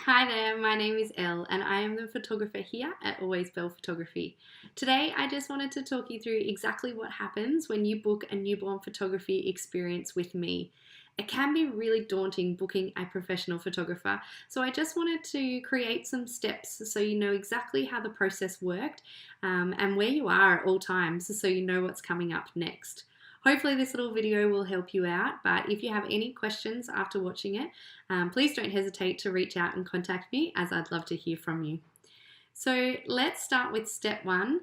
Hi there, my name is Elle and I am the photographer here at Always Belle Photography. Today I just wanted to talk you through exactly what happens when you book a newborn photography experience with me. It can be really daunting booking a professional photographer, so I just wanted to create some steps so you know exactly how the process worked and where you are at all times so you know what's coming up next. Hopefully this little video will help you out, but if you have any questions after watching it, please don't hesitate to reach out and contact me as I'd love to hear from you. So let's start with step one,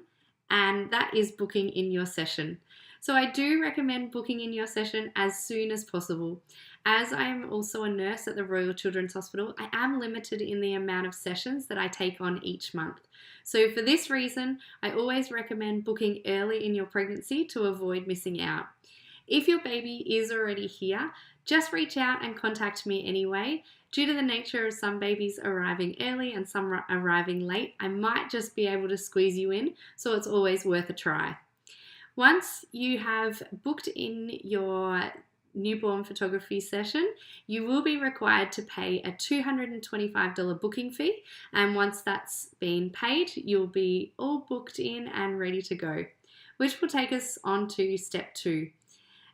and that is booking in your session. So I do recommend booking in your session as soon as possible. As I am also a nurse at the Royal Children's Hospital, I am limited in the amount of sessions that I take on each month. So for this reason, I always recommend booking early in your pregnancy to avoid missing out. If your baby is already here, just reach out and contact me anyway. Due to the nature of some babies arriving early and some arriving late, I might just be able to squeeze you in, so it's always worth a try. Once you have booked in your newborn photography session, you will be required to pay a $225 booking fee, and once that's been paid, you'll be all booked in and ready to go, which will take us on to step two.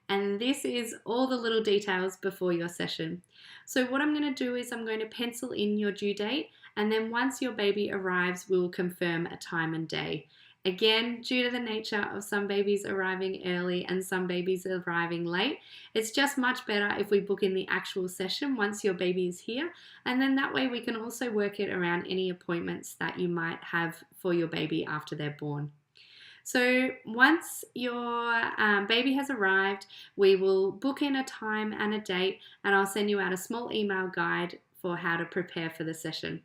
And this is all the little details before your session. So what I'm going to do is I'm going to pencil in your due date, and then once your baby arrives, we'll confirm a time and day. Again, due to the nature of some babies arriving early and some babies arriving late, it's just much better if we book in the actual session once your baby is here, and then that way we can also work it around any appointments that you might have for your baby after they're born. So once your baby has arrived, we will book in a time and a date, and I'll send you out a small email guide for how to prepare for the session.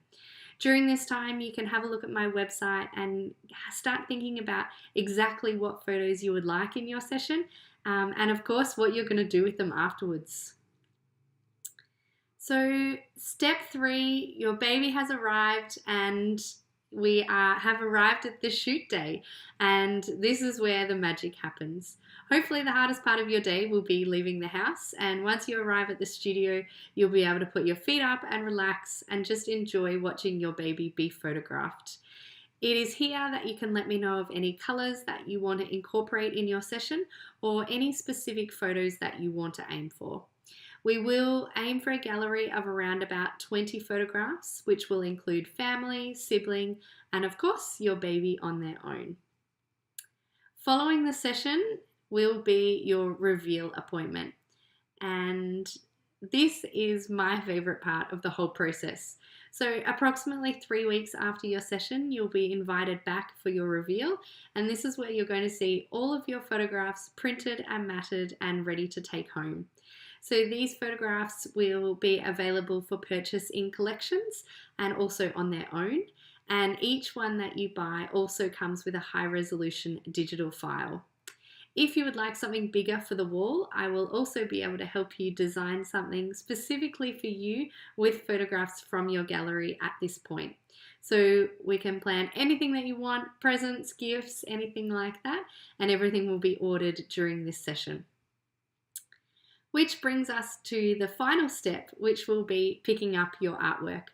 During this time, you can have a look at my website and start thinking about exactly what photos you would like in your session, and of course what you're going to do with them afterwards. So step three, your baby has arrived and we have arrived at the shoot day, and this is where the magic happens. Hopefully the hardest part of your day will be leaving the house, and once you arrive at the studio, you'll be able to put your feet up and relax and just enjoy watching your baby be photographed. It is here that you can let me know of any colors that you want to incorporate in your session or any specific photos that you want to aim for. We will aim for a gallery of around about 20 photographs, which will include family, sibling, and of course your baby on their own. Following the session will be your reveal appointment, and this is my favorite part of the whole process. So approximately 3 weeks after your session, you'll be invited back for your reveal, and this is where you're going to see all of your photographs printed and matted and ready to take home. So these photographs will be available for purchase in collections and also on their own. And each one that you buy also comes with a high resolution digital file. If you would like something bigger for the wall, I will also be able to help you design something specifically for you with photographs from your gallery at this point. So we can plan anything that you want, presents, gifts, anything like that, and everything will be ordered during this session. Which brings us to the final step, which will be picking up your artwork.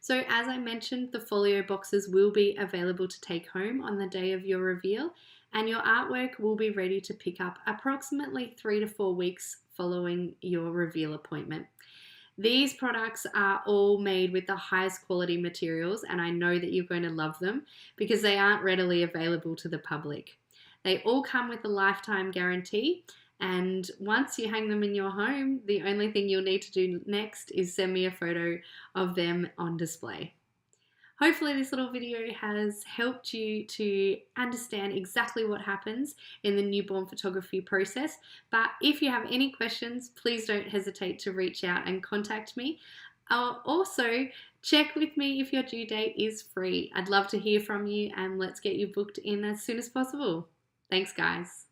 So as I mentioned, the folio boxes will be available to take home on the day of your reveal, and your artwork will be ready to pick up approximately 3 to 4 weeks following your reveal appointment. These products are all made with the highest quality materials, and I know that you're going to love them because they aren't readily available to the public. They all come with a lifetime guarantee, and once you hang them in your home, the only thing you'll need to do next is send me a photo of them on display. Hopefully this little video has helped you to understand exactly what happens in the newborn photography process. But if you have any questions, please don't hesitate to reach out and contact me. Also, check with me if your due date is free. I'd love to hear from you, and let's get you booked in as soon as possible. Thanks, guys.